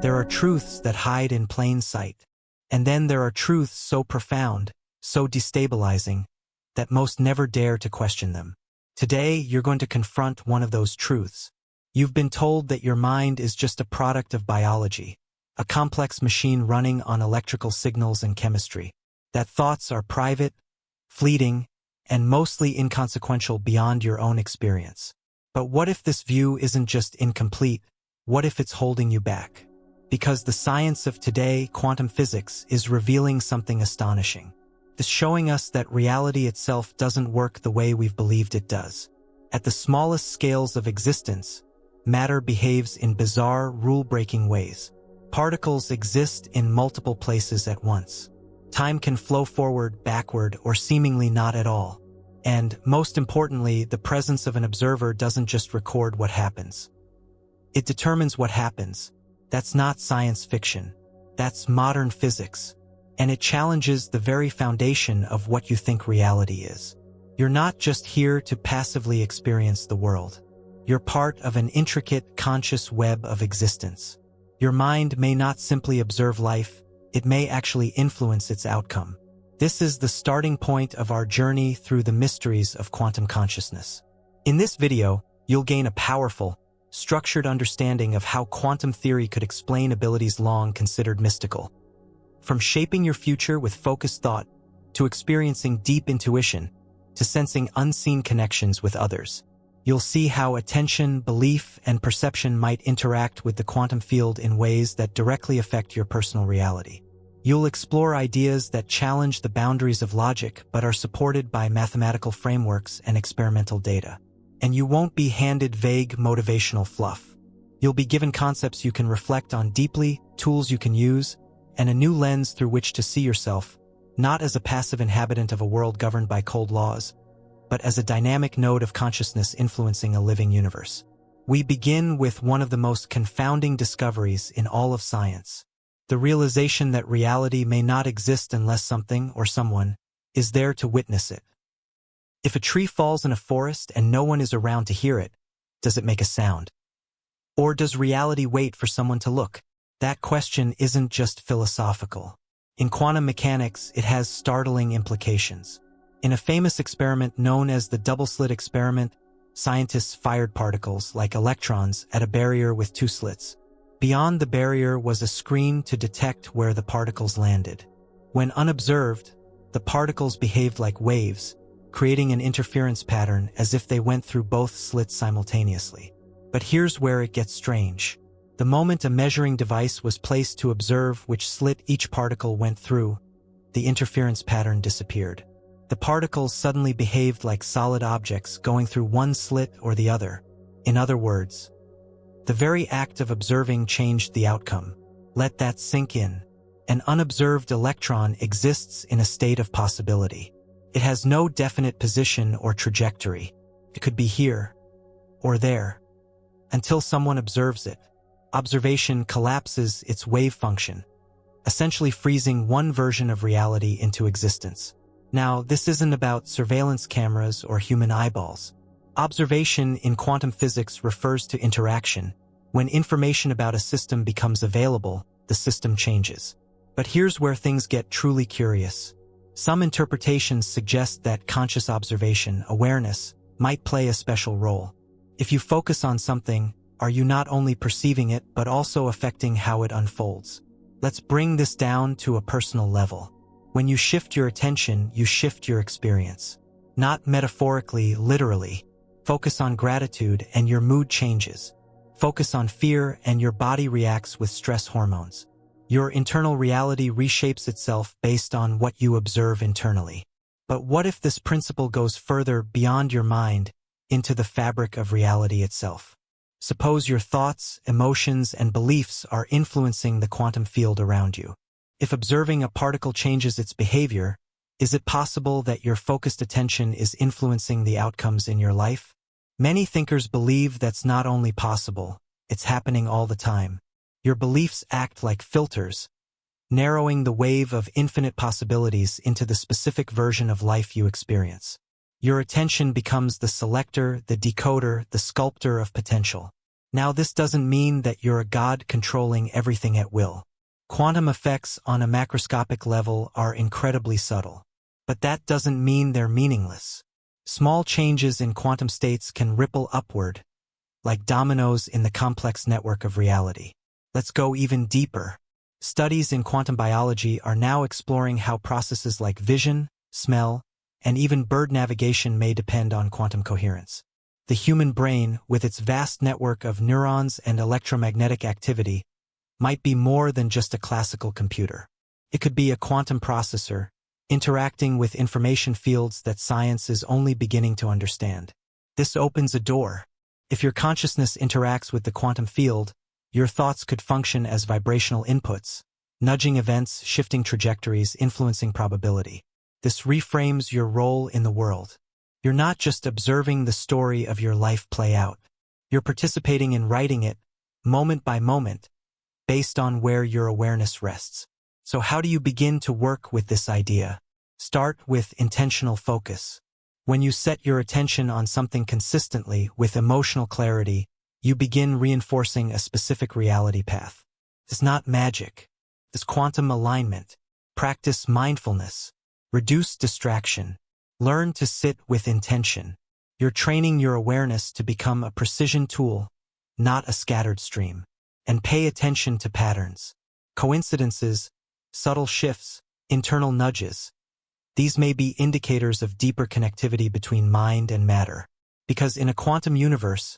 There are truths that hide in plain sight. And then there are truths so profound, so destabilizing, that most never dare to question them. Today, you're going to confront one of those truths. You've been told that your mind is just a product of biology, a complex machine running on electrical signals and chemistry, that thoughts are private, fleeting, and mostly inconsequential beyond your own experience. But what if this view isn't just incomplete? What if it's holding you back? Because the science of today, quantum physics, is revealing something astonishing. It's showing us that reality itself doesn't work the way we've believed it does. At the smallest scales of existence, matter behaves in bizarre, rule-breaking ways. Particles exist in multiple places at once. Time can flow forward, backward, or seemingly not at all. And, most importantly, the presence of an observer doesn't just record what happens. It determines what happens. That's not science fiction. That's modern physics. And it challenges the very foundation of what you think reality is. You're not just here to passively experience the world. You're part of an intricate, conscious web of existence. Your mind may not simply observe life, it may actually influence its outcome. This is the starting point of our journey through the mysteries of quantum consciousness. In this video, you'll gain a powerful, structured understanding of how quantum theory could explain abilities long considered mystical. From shaping your future with focused thought, to experiencing deep intuition, to sensing unseen connections with others, you'll see how attention, belief, and perception might interact with the quantum field in ways that directly affect your personal reality. You'll explore ideas that challenge the boundaries of logic but are supported by mathematical frameworks and experimental data. And you won't be handed vague motivational fluff. You'll be given concepts you can reflect on deeply, tools you can use, and a new lens through which to see yourself, not as a passive inhabitant of a world governed by cold laws, but as a dynamic node of consciousness influencing a living universe. We begin with one of the most confounding discoveries in all of science. The realization that reality may not exist unless something or someone is there to witness it. If a tree falls in a forest and no one is around to hear it, does it make a sound? Or does reality wait for someone to look? That question isn't just philosophical. In quantum mechanics, it has startling implications. In a famous experiment known as the double-slit experiment, scientists fired particles, like electrons, at a barrier with two slits. Beyond the barrier was a screen to detect where the particles landed. When unobserved, the particles behaved like waves, creating an interference pattern as if they went through both slits simultaneously. But here's where it gets strange. The moment a measuring device was placed to observe which slit each particle went through, the interference pattern disappeared. The particles suddenly behaved like solid objects going through one slit or the other. In other words, the very act of observing changed the outcome. Let that sink in. An unobserved electron exists in a state of possibility. It has no definite position or trajectory. It could be here or there until someone observes it. Observation collapses its wave function, essentially freezing one version of reality into existence. Now, this isn't about surveillance cameras or human eyeballs. Observation in quantum physics refers to interaction. When information about a system becomes available, the system changes. But here's where things get truly curious. Some interpretations suggest that conscious observation, awareness, might play a special role. If you focus on something, are you not only perceiving it but also affecting how it unfolds? Let's bring this down to a personal level. When you shift your attention, you shift your experience. Not metaphorically, literally. Focus on gratitude and your mood changes. Focus on fear and your body reacts with stress hormones. Your internal reality reshapes itself based on what you observe internally. But what if this principle goes further beyond your mind, into the fabric of reality itself? Suppose your thoughts, emotions, and beliefs are influencing the quantum field around you. If observing a particle changes its behavior, is it possible that your focused attention is influencing the outcomes in your life? Many thinkers believe that's not only possible, it's happening all the time. Your beliefs act like filters, narrowing the wave of infinite possibilities into the specific version of life you experience. Your attention becomes the selector, the decoder, the sculptor of potential. Now, this doesn't mean that you're a god controlling everything at will. Quantum effects on a macroscopic level are incredibly subtle. But that doesn't mean they're meaningless. Small changes in quantum states can ripple upward, like dominoes in the complex network of reality. Let's go even deeper. Studies in quantum biology are now exploring how processes like vision, smell, and even bird navigation may depend on quantum coherence. The human brain, with its vast network of neurons and electromagnetic activity, might be more than just a classical computer. It could be a quantum processor, interacting with information fields that science is only beginning to understand. This opens a door. If your consciousness interacts with the quantum field, your thoughts could function as vibrational inputs, nudging events, shifting trajectories, influencing probability. This reframes your role in the world. You're not just observing the story of your life play out. You're participating in writing it, moment by moment, based on where your awareness rests. So how do you begin to work with this idea? Start with intentional focus. When you set your attention on something consistently with emotional clarity, you begin reinforcing a specific reality path. It's not magic. It's quantum alignment. Practice mindfulness. Reduce distraction. Learn to sit with intention. You're training your awareness to become a precision tool, not a scattered stream. And pay attention to patterns. Coincidences, subtle shifts, internal nudges. These may be indicators of deeper connectivity between mind and matter. Because in a quantum universe,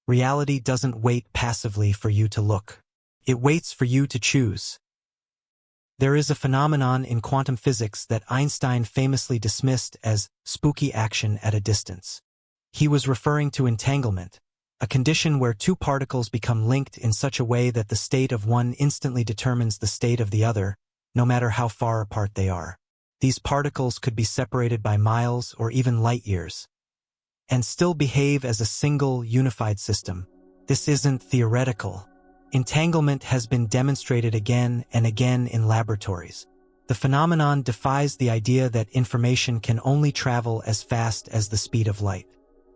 reality doesn't wait passively for you to look. It waits for you to choose. There is a phenomenon in quantum physics that Einstein famously dismissed as spooky action at a distance. He was referring to entanglement, a condition where two particles become linked in such a way that the state of one instantly determines the state of the other, no matter how far apart they are. These particles could be separated by miles or even light years, and still behave as a single, unified system. This isn't theoretical. Entanglement has been demonstrated again and again in laboratories. The phenomenon defies the idea that information can only travel as fast as the speed of light.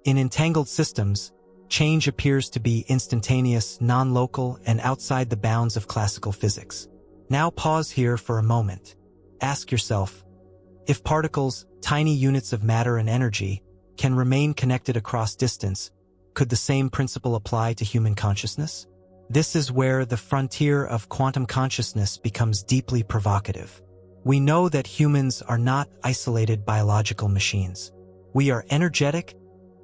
In entangled systems, change appears to be instantaneous, non-local, and outside the bounds of classical physics. Now pause here for a moment. Ask yourself, if particles, tiny units of matter and energy, can remain connected across distance, could the same principle apply to human consciousness? This is where the frontier of quantum consciousness becomes deeply provocative. We know that humans are not isolated biological machines. We are energetic,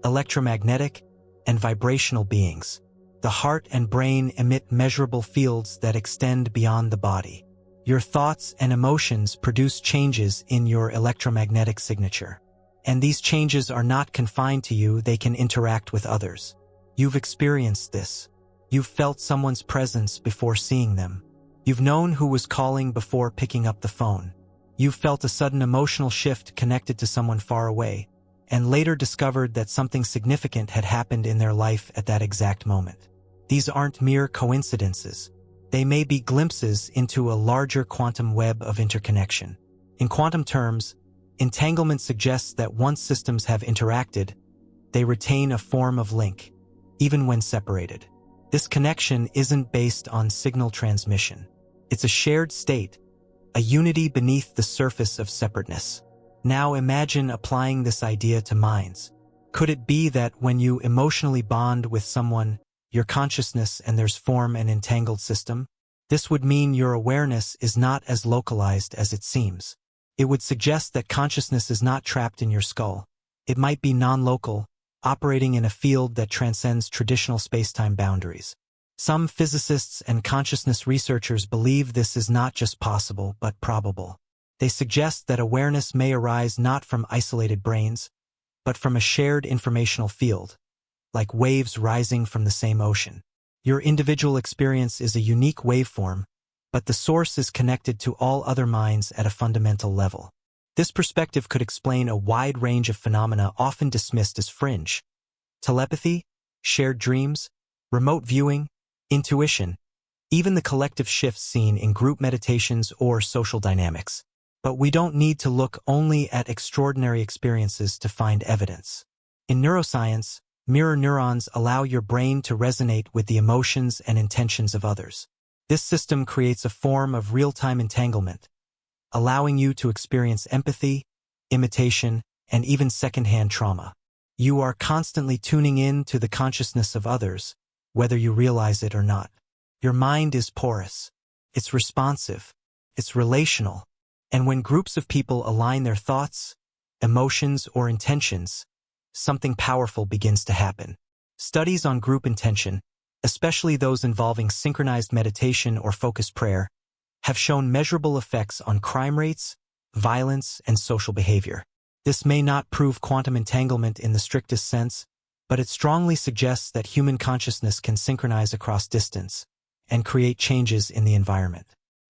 electromagnetic, and vibrational beings. The heart and brain emit measurable fields that extend beyond the body. Your thoughts and emotions produce changes in your electromagnetic signature. And these changes are not confined to you, they can interact with others. You've experienced this. You've felt someone's presence before seeing them. You've known who was calling before picking up the phone. You've felt a sudden emotional shift connected to someone far away, and later discovered that something significant had happened in their life at that exact moment. These aren't mere coincidences. They may be glimpses into a larger quantum web of interconnection. In quantum terms, entanglement suggests that once systems have interacted, they retain a form of link, even when separated. This connection isn't based on signal transmission. It's a shared state, a unity beneath the surface of separateness. Now imagine applying this idea to minds. Could it be that when you emotionally bond with someone, your consciousness and theirs form an entangled system? This would mean your awareness is not as localized as it seems. It would suggest that consciousness is not trapped in your skull. It might be non-local, operating in a field that transcends traditional space-time boundaries. Some physicists and consciousness researchers believe this is not just possible, but probable. They suggest that awareness may arise not from isolated brains, but from a shared informational field, like waves rising from the same ocean. Your individual experience is a unique waveform, but the source is connected to all other minds at a fundamental level. This perspective could explain a wide range of phenomena often dismissed as fringe: telepathy, shared dreams, remote viewing, intuition, even the collective shifts seen in group meditations or social dynamics. But we don't need to look only at extraordinary experiences to find evidence. In neuroscience, Mirror neurons allow your brain to resonate with the emotions and intentions of others. This system creates a form of real-time entanglement, allowing you to experience empathy, imitation, and even secondhand trauma. You are constantly tuning in to the consciousness of others, whether you realize it or not. Your mind is porous. It's responsive. It's relational. And when groups of people align their thoughts, emotions, or intentions, something powerful begins to happen. Studies on group intention, especially those involving synchronized meditation or focused prayer, have shown measurable effects on crime rates, violence, and social behavior. This may not prove quantum entanglement in the strictest sense, but it strongly suggests that human consciousness can synchronize across distance and create changes in the environment.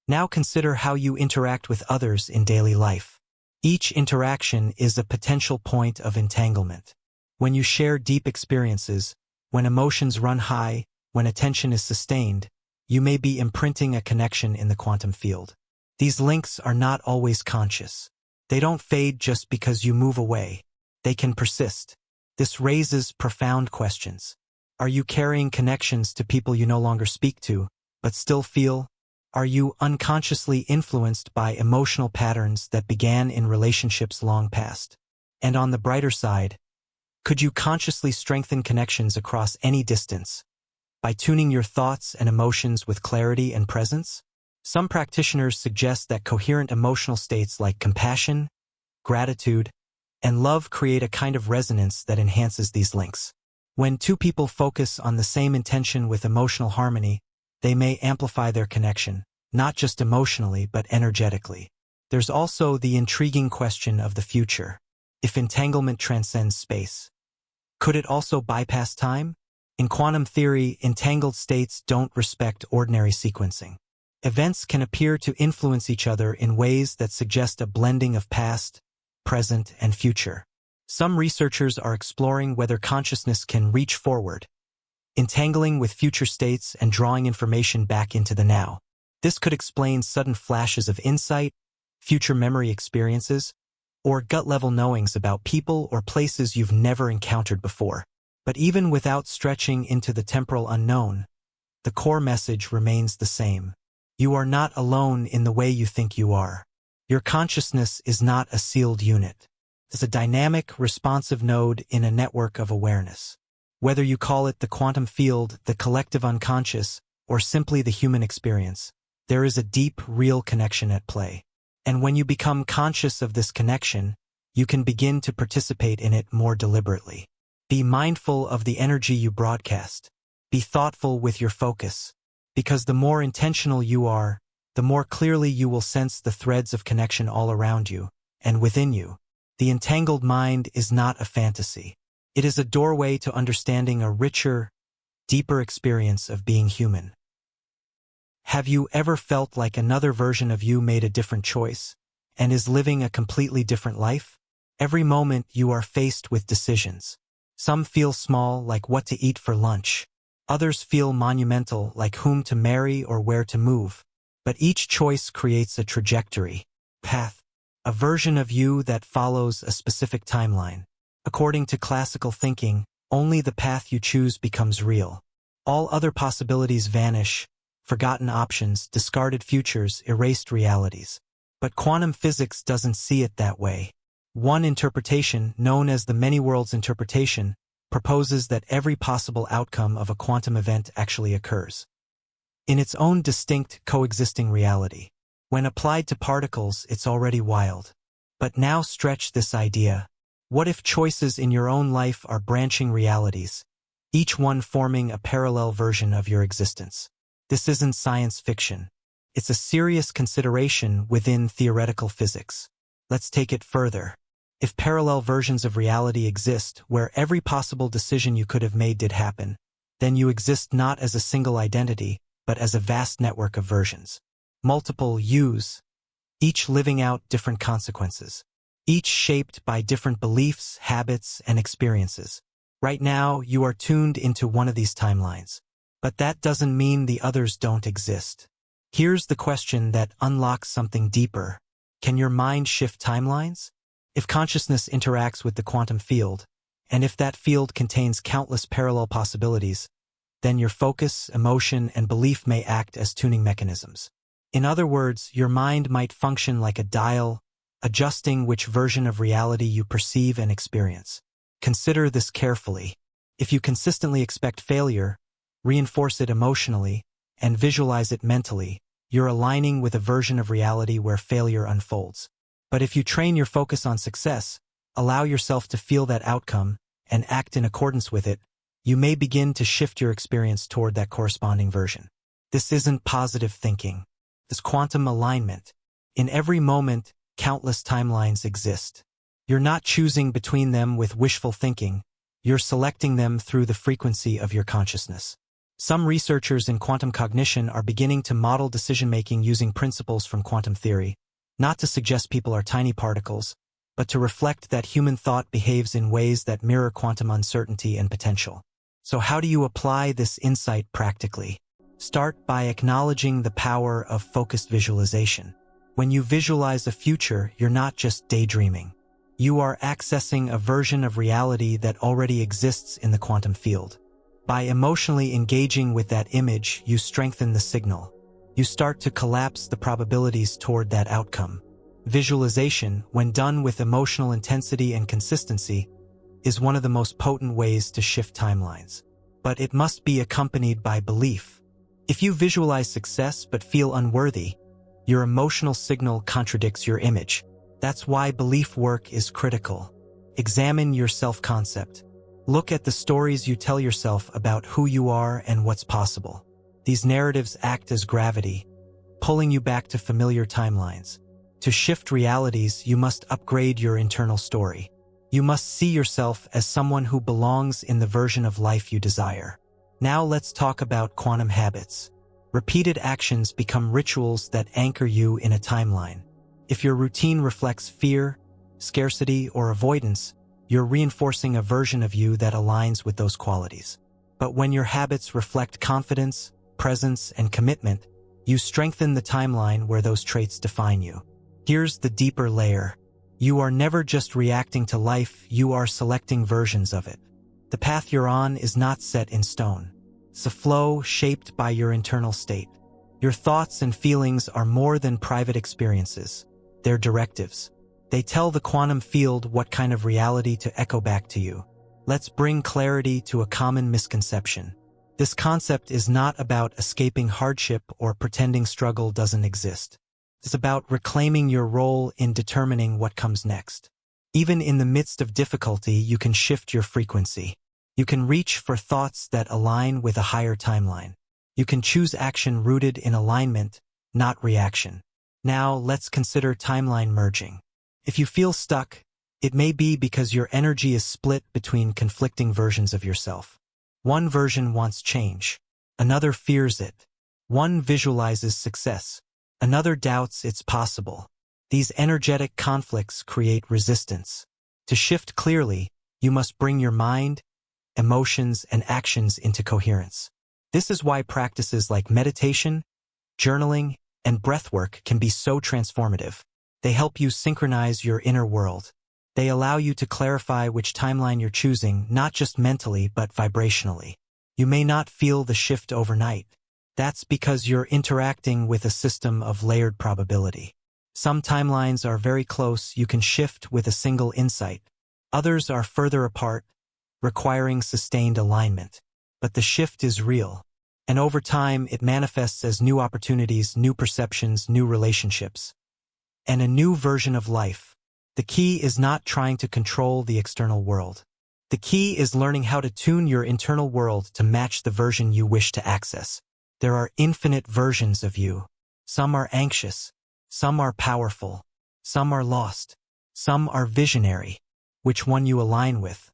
Now consider how you interact with others in daily life. Each interaction is a potential point of entanglement. When you share deep experiences, when emotions run high, when attention is sustained, you may be imprinting a connection in the quantum field. These links are not always conscious. They don't fade just because you move away. They can persist. This raises profound questions. Are you carrying connections to people you no longer speak to, but still feel? Are you unconsciously influenced by emotional patterns that began in relationships long past? And on the brighter side, could you consciously strengthen connections across any distance by tuning your thoughts and emotions with clarity and presence? Some practitioners suggest that coherent emotional states like compassion, gratitude, and love create a kind of resonance that enhances these links. When two people focus on the same intention with emotional harmony, they may amplify their connection, not just emotionally but energetically. There's also the intriguing question of the future. If entanglement transcends space, could it also bypass time? In quantum theory, entangled states don't respect ordinary sequencing. Events can appear to influence each other in ways that suggest a blending of past, present, and future. Some researchers are exploring whether consciousness can reach forward, entangling with future states and drawing information back into the now. This could explain sudden flashes of insight, future memory experiences, or gut-level knowings about people or places you've never encountered before. But even without stretching into the temporal unknown, the core message remains the same. You are not alone in the way you think you are. Your consciousness is not a sealed unit. It's a dynamic, responsive node in a network of awareness. Whether you call it the quantum field, the collective unconscious, or simply the human experience, there is a deep, real connection at play. And when you become conscious of this connection, you can begin to participate in it more deliberately. Be mindful of the energy you broadcast. Be thoughtful with your focus. Because the more intentional you are, the more clearly you will sense the threads of connection all around you and within you. The entangled mind is not a fantasy. It is a doorway to understanding a richer, deeper experience of being human. Have you ever felt like another version of you made a different choice and is living a completely different life? Every moment you are faced with decisions. Some feel small, like what to eat for lunch. Others feel monumental, like whom to marry or where to move. But each choice creates a trajectory, path, a version of you that follows a specific timeline. According to classical thinking, only the path you choose becomes real. All other possibilities vanish, forgotten options, discarded futures, erased realities. But quantum physics doesn't see it that way. One interpretation, known as the many worlds interpretation, proposes that every possible outcome of a quantum event actually occurs in its own distinct, coexisting reality. When applied to particles, it's already wild. But now stretch this idea. What if choices in your own life are branching realities, each one forming a parallel version of your existence? This isn't science fiction. It's a serious consideration within theoretical physics. Let's take it further. If parallel versions of reality exist where every possible decision you could have made did happen, then you exist not as a single identity, but as a vast network of versions. Multiple yous, each living out different consequences, each shaped by different beliefs, habits, and experiences. Right now, you are tuned into one of these timelines, but that doesn't mean the others don't exist. Here's the question that unlocks something deeper. Can your mind shift timelines? If consciousness interacts with the quantum field, And if that field contains countless parallel possibilities, then your focus, emotion, and belief may act as tuning mechanisms. In other words, your mind might function like a dial, adjusting which version of reality you perceive and experience. Consider this carefully. If you consistently expect failure, reinforce it emotionally, and visualize it mentally, you're aligning with a version of reality where failure unfolds. But if you train your focus on success, allow yourself to feel that outcome, and act in accordance with it, you may begin to shift your experience toward that corresponding version. This isn't positive thinking. This quantum alignment. In every moment, countless timelines exist. You're not choosing between them with wishful thinking. You're selecting them through the frequency of your consciousness. Some researchers in quantum cognition are beginning to model decision-making using principles from quantum theory, not to suggest people are tiny particles, but to reflect that human thought behaves in ways that mirror quantum uncertainty and potential. So how do you apply this insight practically? Start by acknowledging the power of focused visualization. When you visualize a future, you're not just daydreaming. You are accessing a version of reality that already exists in the quantum field. By emotionally engaging with that image, you strengthen the signal. You start to collapse the probabilities toward that outcome. Visualization, when done with emotional intensity and consistency, is one of the most potent ways to shift timelines. But it must be accompanied by belief. If you visualize success but feel unworthy, your emotional signal contradicts your image. That's why belief work is critical. Examine your self-concept. Look at the stories you tell yourself about who you are and what's possible. These narratives act as gravity, pulling you back to familiar timelines. To shift realities, you must upgrade your internal story. You must see yourself as someone who belongs in the version of life you desire. Now let's talk about quantum habits. Repeated actions become rituals that anchor you in a timeline. If your routine reflects fear, scarcity, or avoidance, you're reinforcing a version of you that aligns with those qualities. But when your habits reflect confidence, presence, and commitment, you strengthen the timeline where those traits define you. Here's the deeper layer. You are never just reacting to life, you are selecting versions of it. The path you're on is not set in stone. It's a flow shaped by your internal state. Your thoughts and feelings are more than private experiences. They're directives. They tell the quantum field what kind of reality to echo back to you. Let's bring clarity to a common misconception. This concept is not about escaping hardship or pretending struggle doesn't exist. It's about reclaiming your role in determining what comes next. Even in the midst of difficulty, you can shift your frequency. You can reach for thoughts that align with a higher timeline. You can choose action rooted in alignment, not reaction. Now, let's consider timeline merging. If you feel stuck, it may be because your energy is split between conflicting versions of yourself. One version wants change. Another fears it. One visualizes success. Another doubts it's possible. These energetic conflicts create resistance. To shift clearly, you must bring your mind, emotions, and actions into coherence. This is why practices like meditation, journaling, and breathwork can be so transformative. They help you synchronize your inner world. They allow you to clarify which timeline you're choosing, not just mentally but vibrationally. You may not feel the shift overnight. That's because you're interacting with a system of layered probability. Some timelines are very close, you can shift with a single insight. Others are further apart, requiring sustained alignment. But the shift is real. And over time, it manifests as new opportunities, new perceptions, new relationships, and a new version of life. The key is not trying to control the external world. The key is learning how to tune your internal world to match the version you wish to access. There are infinite versions of you. Some are anxious. Some are powerful. Some are lost. Some are visionary. Which one you align with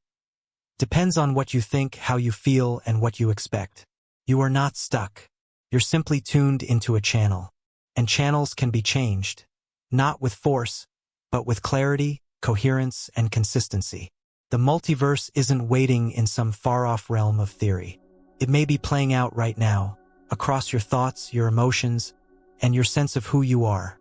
depends on what you think, how you feel, and what you expect. You are not stuck. You're simply tuned into a channel. And channels can be changed, not with force, but with clarity, coherence, and consistency. The multiverse isn't waiting in some far-off realm of theory. It may be playing out right now, across your thoughts, your emotions, and your sense of who you are.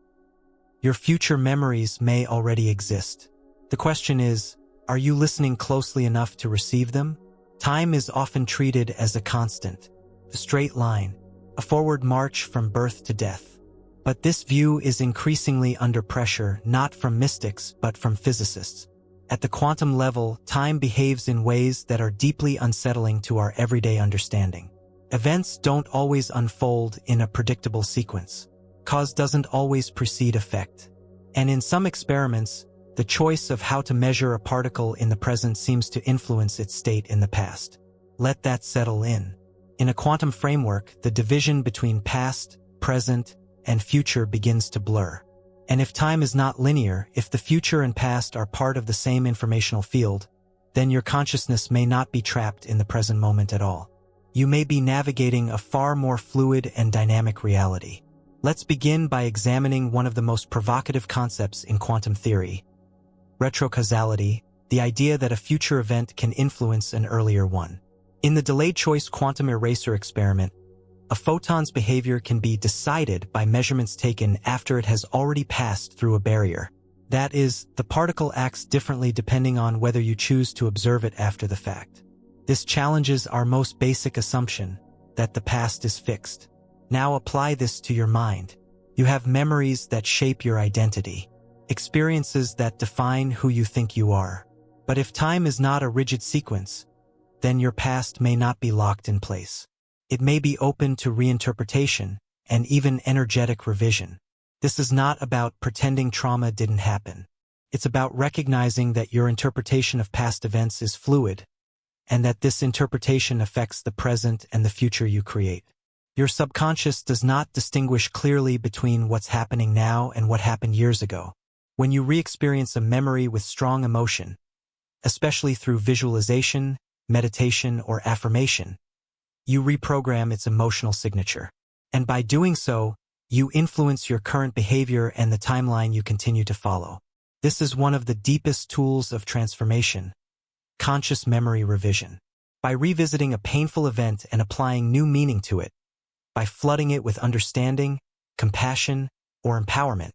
Your future memories may already exist. The question is, Are you listening closely enough to receive them? Time is often treated as a constant, a straight line, a forward march from birth to death. But this view is increasingly under pressure, not from mystics but from physicists. At the quantum level, time behaves in ways that are deeply unsettling to our everyday understanding. Events don't always unfold in a predictable sequence. Cause doesn't always precede effect. And in some experiments, the choice of how to measure a particle in the present seems to influence its state in the past. Let that settle in. In a quantum framework, the division between past, present, and future begins to blur. And if time is not linear, if the future and past are part of the same informational field, then your consciousness may not be trapped in the present moment at all. You may be navigating a far more fluid and dynamic reality. Let's begin by examining one of the most provocative concepts in quantum theory: retrocausality, the idea that a future event can influence an earlier one. In the delayed choice quantum eraser experiment, a photon's behavior can be decided by measurements taken after it has already passed through a barrier. That is, the particle acts differently depending on whether you choose to observe it after the fact. This challenges our most basic assumption, that the past is fixed. Now apply this to your mind. You have memories that shape your identity, experiences that define who you think you are. But if time is not a rigid sequence, then your past may not be locked in place. It may be open to reinterpretation and even energetic revision. This is not about pretending trauma didn't happen. It's about recognizing that your interpretation of past events is fluid, and that this interpretation affects the present and the future you create. Your subconscious does not distinguish clearly between what's happening now and what happened years ago. When you re-experience a memory with strong emotion, especially through visualization, meditation, or affirmation, you reprogram its emotional signature. And by doing so, you influence your current behavior and the timeline you continue to follow. This is one of the deepest tools of transformation: conscious memory revision. By revisiting a painful event and applying new meaning to it, by flooding it with understanding, compassion, or empowerment,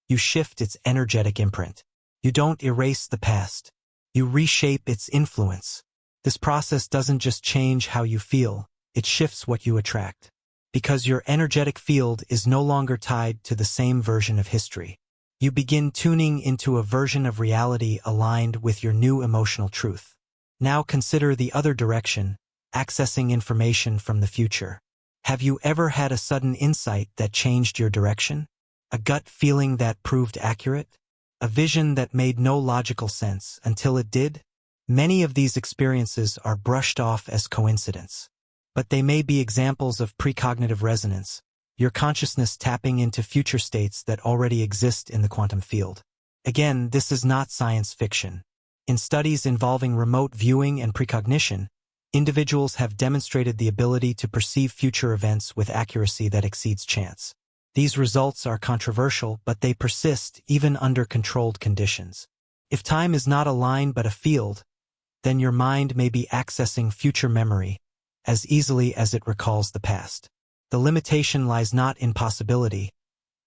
you shift its energetic imprint. You don't erase the past. You reshape its influence. This process doesn't just change how you feel, it shifts what you attract. Because your energetic field is no longer tied to the same version of history. You begin tuning into a version of reality aligned with your new emotional truth. Now consider the other direction, accessing information from the future. Have you ever had a sudden insight that changed your direction? A gut feeling that proved accurate? A vision that made no logical sense until it did? Many of these experiences are brushed off as coincidence. But they may be examples of precognitive resonance, your consciousness tapping into future states that already exist in the quantum field. Again, this is not science fiction. In studies involving remote viewing and precognition, individuals have demonstrated the ability to perceive future events with accuracy that exceeds chance. These results are controversial, but they persist even under controlled conditions. If time is not a line but a field, then your mind may be accessing future memory as easily as it recalls the past. The limitation lies not in possibility,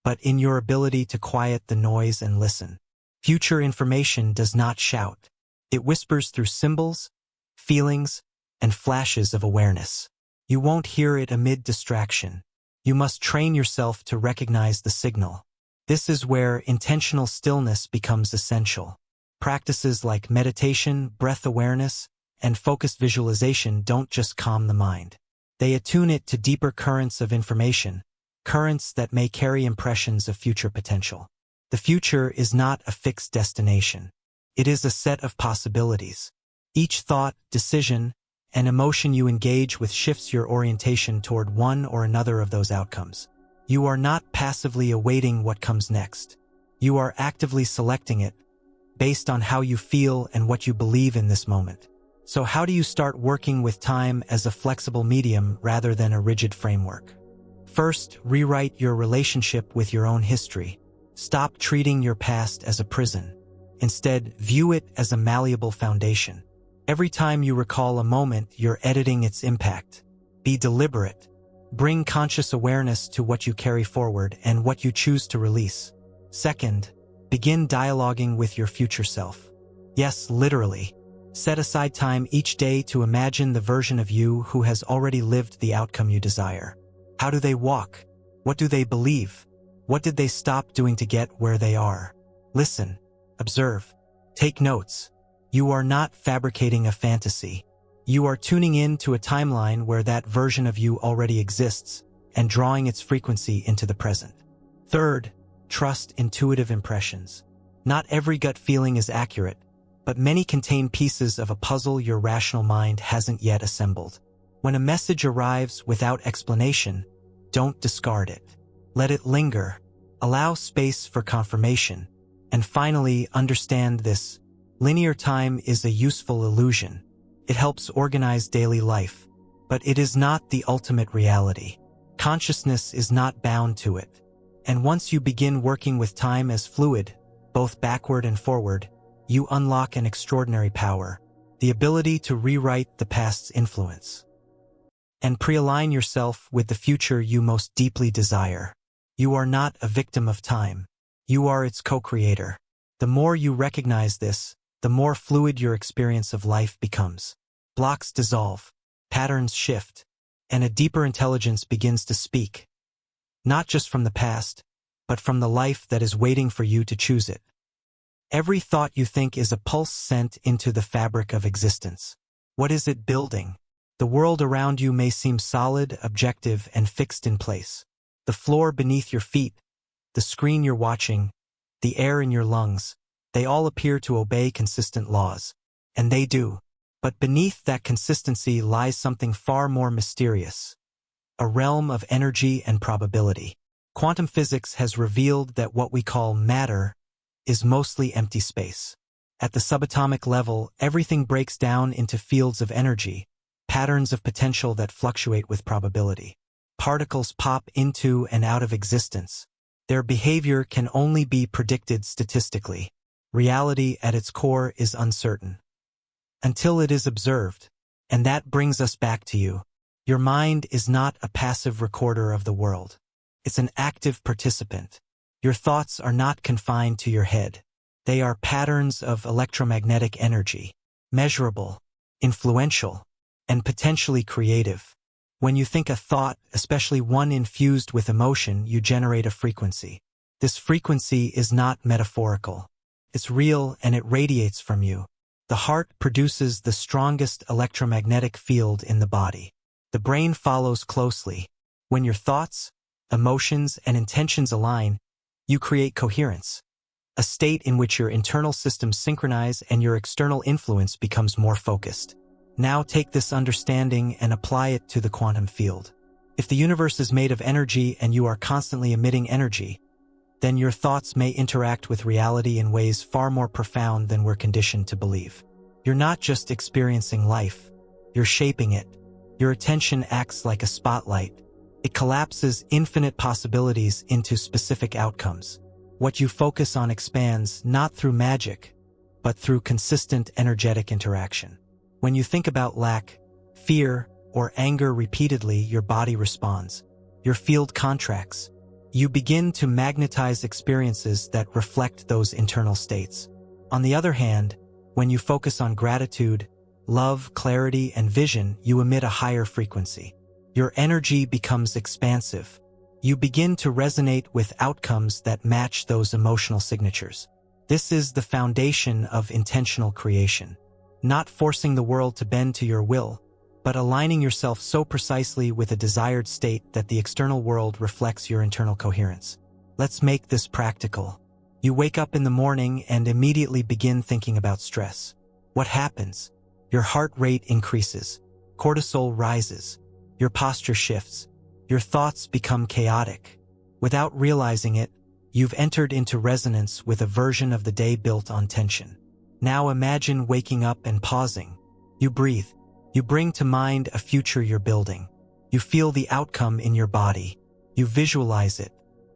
but in your ability to quiet the noise and listen. Future information does not shout. It whispers through symbols, feelings, and flashes of awareness. You won't hear it amid distraction. You must train yourself to recognize the signal. This is where intentional stillness becomes essential. Practices like meditation, breath awareness, and focused visualization don't just calm the mind. They attune it to deeper currents of information, currents that may carry impressions of future potential. The future is not a fixed destination. It is a set of possibilities. Each thought, decision, and emotion you engage with shifts your orientation toward one or another of those outcomes. You are not passively awaiting what comes next. You are actively selecting it, based on how you feel and what you believe in this moment. So how do you start working with time as a flexible medium rather than a rigid framework? First, rewrite your relationship with your own history. Stop treating your past as a prison. Instead, view it as a malleable foundation. Every time you recall a moment, you're editing its impact. Be deliberate. Bring conscious awareness to what you carry forward and what you choose to release. Second, begin dialoguing with your future self. Yes, literally. Set aside time each day to imagine the version of you who has already lived the outcome you desire. How do they walk? What do they believe? What did they stop doing to get where they are? Listen, observe, take notes. You are not fabricating a fantasy. You are tuning in to a timeline where that version of you already exists and drawing its frequency into the present. Third, trust intuitive impressions. Not every gut feeling is accurate, but many contain pieces of a puzzle your rational mind hasn't yet assembled. When a message arrives without explanation, don't discard it. Let it linger. Allow space for confirmation. And finally, understand this. Linear time is a useful illusion. It helps organize daily life, but it is not the ultimate reality. Consciousness is not bound to it. And once you begin working with time as fluid, both backward and forward, you unlock an extraordinary power, the ability to rewrite the past's influence and pre-align yourself with the future you most deeply desire. You are not a victim of time. You are its co-creator. The more you recognize this, the more fluid your experience of life becomes. Blocks dissolve, patterns shift, and a deeper intelligence begins to speak. Not just from the past, but from the life that is waiting for you to choose it. Every thought you think is a pulse sent into the fabric of existence. What is it building? The world around you may seem solid, objective, and fixed in place. The floor beneath your feet, the screen you're watching, the air in your lungs, they all appear to obey consistent laws. And they do. But beneath that consistency lies something far more mysterious. A realm of energy and probability. Quantum physics has revealed that what we call matter is mostly empty space. At the subatomic level, everything breaks down into fields of energy, patterns of potential that fluctuate with probability. Particles pop into and out of existence. Their behavior can only be predicted statistically. Reality at its core is uncertain until it is observed. And that brings us back to you. Your mind is not a passive recorder of the world. It's an active participant. Your thoughts are not confined to your head. They are patterns of electromagnetic energy, measurable, influential, and potentially creative. When you think a thought, especially one infused with emotion, you generate a frequency. This frequency is not metaphorical. It's real and it radiates from you. The heart produces the strongest electromagnetic field in the body. The brain follows closely. When your thoughts, emotions, and intentions align, you create coherence, a state in which your internal systems synchronize and your external influence becomes more focused. Now take this understanding and apply it to the quantum field. If the universe is made of energy and you are constantly emitting energy, then your thoughts may interact with reality in ways far more profound than we're conditioned to believe. You're not just experiencing life, you're shaping it. Your attention acts like a spotlight. It collapses infinite possibilities into specific outcomes. What you focus on expands not through magic, but through consistent energetic interaction. When you think about lack, fear, or anger repeatedly, your body responds. Your field contracts. You begin to magnetize experiences that reflect those internal states. On the other hand, when you focus on gratitude, love, clarity, and vision, you emit a higher frequency. Your energy becomes expansive. You begin to resonate with outcomes that match those emotional signatures. This is the foundation of intentional creation. Not forcing the world to bend to your will, but aligning yourself so precisely with a desired state that the external world reflects your internal coherence. Let's make this practical. You wake up in the morning and immediately begin thinking about stress. What happens? Your heart rate increases. Cortisol rises. Your posture shifts. Your thoughts become chaotic. Without realizing it, you've entered into resonance with a version of the day built on tension. Now imagine waking up and pausing. You breathe. You bring to mind a future you're building. You feel the outcome in your body. You visualize it.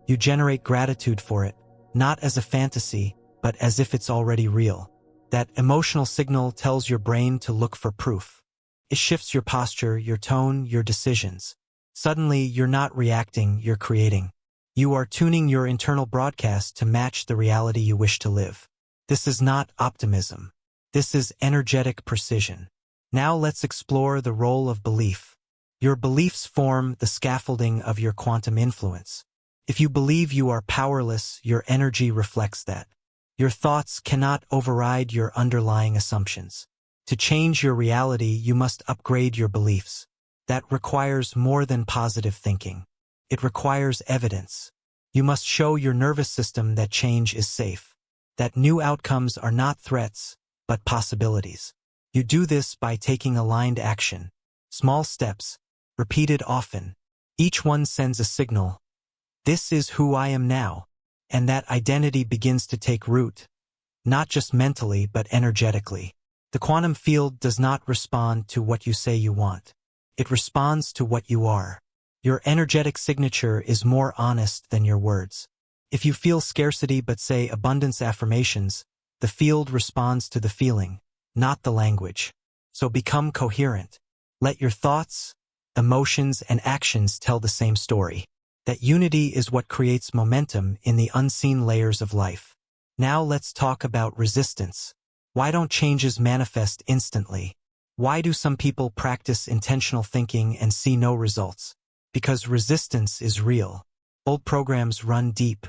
You generate gratitude for it, not as a fantasy, but as if it's already real. That emotional signal tells your brain to look for proof. It shifts your posture, your tone, your decisions. Suddenly, you're not reacting, you're creating. You are tuning your internal broadcast to match the reality you wish to live. This is not optimism. This is energetic precision. Now let's explore the role of belief. Your beliefs form the scaffolding of your quantum influence. If you believe you are powerless, your energy reflects that. Your thoughts cannot override your underlying assumptions. To change your reality, you must upgrade your beliefs. That requires more than positive thinking. It requires evidence. You must show your nervous system that change is safe, that new outcomes are not threats, but possibilities. You do this by taking aligned action. Small steps, repeated often. Each one sends a signal. This is who I am now. And that identity begins to take root, not just mentally but energetically. The quantum field does not respond to what you say you want. It responds to what you are. Your energetic signature is more honest than your words. If you feel scarcity but say abundance affirmations, the field responds to the feeling, not the language. So become coherent. Let your thoughts, emotions, and actions tell the same story. That unity is what creates momentum in the unseen layers of life. Now let's talk about resistance. Why don't changes manifest instantly? Why do some people practice intentional thinking and see no results? Because resistance is real. Old programs run deep.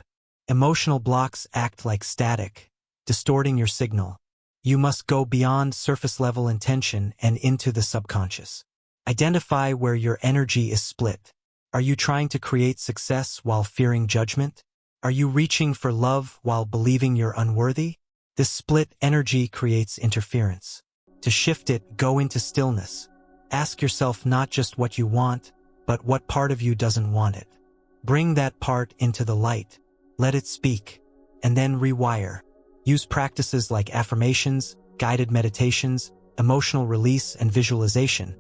Emotional blocks act like static, distorting your signal. You must go beyond surface-level intention and into the subconscious. Identify where your energy is split. Are you trying to create success while fearing judgment? Are you reaching for love while believing you're unworthy? This split energy creates interference. To shift it, go into stillness. Ask yourself not just what you want, but what part of you doesn't want it. Bring that part into the light. Let it speak. And then rewire. Use practices like affirmations, guided meditations, emotional release, and visualization.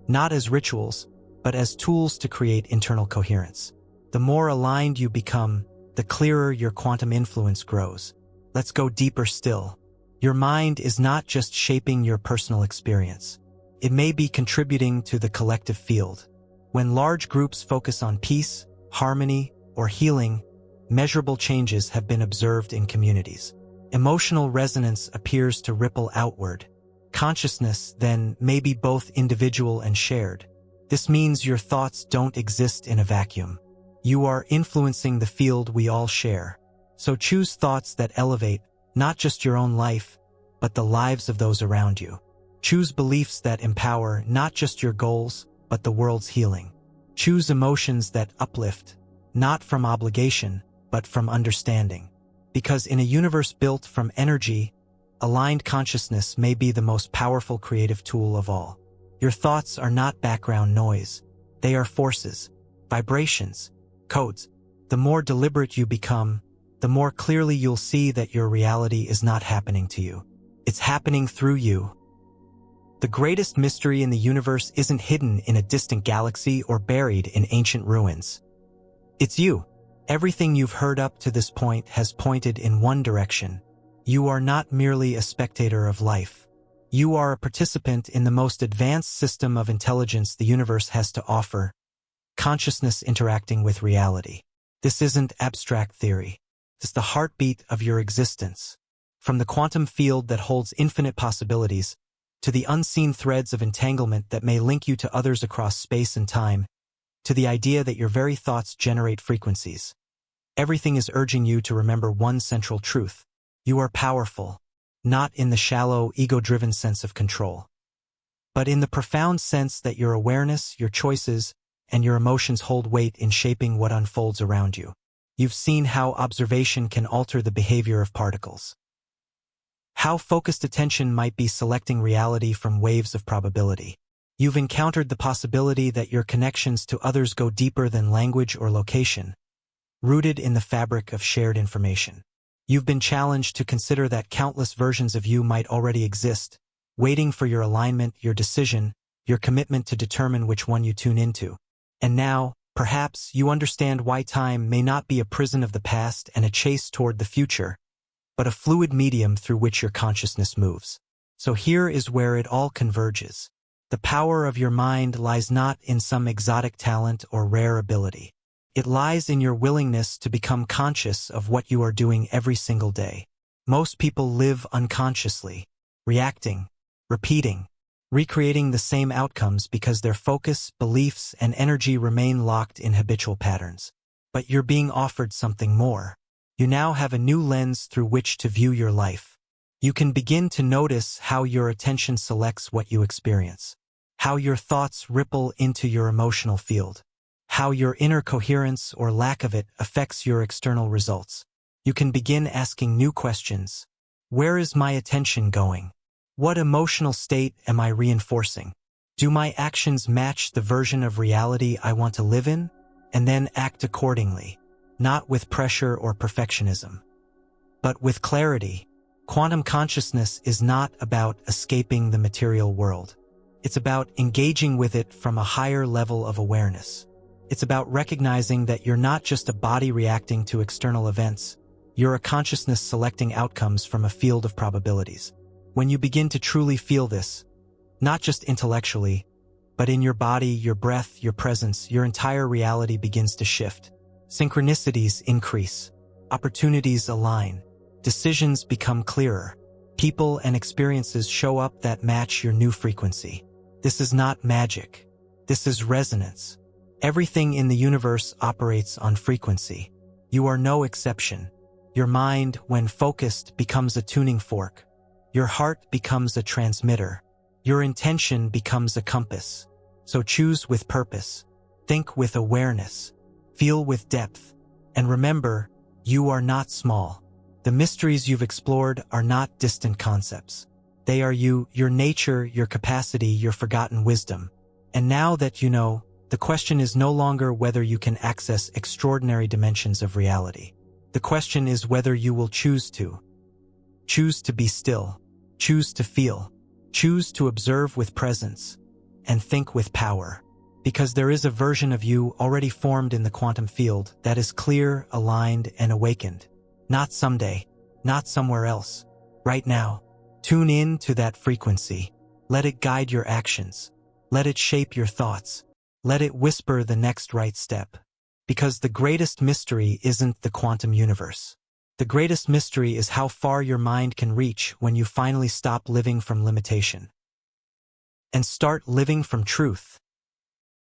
Not as rituals, but as tools to create internal coherence. The more aligned you become, the clearer your quantum influence grows. Let's go deeper still. Your mind is not just shaping your personal experience. It may be contributing to the collective field. When large groups focus on peace, harmony, or healing, measurable changes have been observed in communities. Emotional resonance appears to ripple outward. Consciousness, then, may be both individual and shared. This means your thoughts don't exist in a vacuum. You are influencing the field we all share. So choose thoughts that elevate, not just your own life, but the lives of those around you. Choose beliefs that empower not just your goals, but the world's healing. Choose emotions that uplift, not from obligation, but from understanding. Because in a universe built from energy, aligned consciousness may be the most powerful creative tool of all. Your thoughts are not background noise. They are forces, vibrations, codes. The more deliberate you become, the more clearly you'll see that your reality is not happening to you. It's happening through you. The greatest mystery in the universe isn't hidden in a distant galaxy or buried in ancient ruins. It's you. Everything you've heard up to this point has pointed in one direction. You are not merely a spectator of life. You are a participant in the most advanced system of intelligence the universe has to offer, consciousness interacting with reality. This isn't abstract theory. It's the heartbeat of your existence. From the quantum field that holds infinite possibilities, to the unseen threads of entanglement that may link you to others across space and time, to the idea that your very thoughts generate frequencies. Everything is urging you to remember one central truth. You are powerful, not in the shallow, ego-driven sense of control, but in the profound sense that your awareness, your choices, and your emotions hold weight in shaping what unfolds around you. You've seen how observation can alter the behavior of particles. How focused attention might be selecting reality from waves of probability. You've encountered the possibility that your connections to others go deeper than language or location, rooted in the fabric of shared information. You've been challenged to consider that countless versions of you might already exist, waiting for your alignment, your decision, your commitment to determine which one you tune into. And now, perhaps, you understand why time may not be a prison of the past and a chase toward the future, but a fluid medium through which your consciousness moves. So here is where it all converges. The power of your mind lies not in some exotic talent or rare ability. It lies in your willingness to become conscious of what you are doing every single day. Most people live unconsciously. reacting, repeating, recreating the same outcomes because their focus, beliefs, and energy remain locked in habitual patterns. But you're being offered something more. You now have a new lens through which to view your life. You can begin to notice how your attention selects what you experience, how your thoughts ripple into your emotional field, how your inner coherence or lack of it affects your external results. You can begin asking new questions. Where is my attention going? What emotional state am I reinforcing? Do my actions match the version of reality I want to live in? And then act accordingly, not with pressure or perfectionism, but with clarity. Quantum consciousness is not about escaping the material world. It's about engaging with it from a higher level of awareness. It's about recognizing that you're not just a body reacting to external events. You're a consciousness selecting outcomes from a field of probabilities. When you begin to truly feel this, not just intellectually, but in your body, your breath, your presence, your entire reality begins to shift. Synchronicities increase. Opportunities align. Decisions become clearer. People and experiences show up that match your new frequency. This is not magic. This is resonance. Everything in the universe operates on frequency. You are no exception. Your mind, when focused, becomes a tuning fork. Your heart becomes a transmitter. Your intention becomes a compass. So choose with purpose. Think with awareness. Feel with depth. And remember, you are not small. The mysteries you've explored are not distant concepts. They are you, your nature, your capacity, your forgotten wisdom. And now that you know, the question is no longer whether you can access extraordinary dimensions of reality. The question is whether you will choose to. Choose to be still. Choose to feel. Choose to observe with presence. And think with power. Because there is a version of you already formed in the quantum field that is clear, aligned, and awakened. Not someday, not somewhere else. Right now. Tune in to that frequency. Let it guide your actions. Let it shape your thoughts. Let it whisper the next right step. Because the greatest mystery isn't the quantum universe. The greatest mystery is how far your mind can reach when you finally stop living from limitation and start living from truth.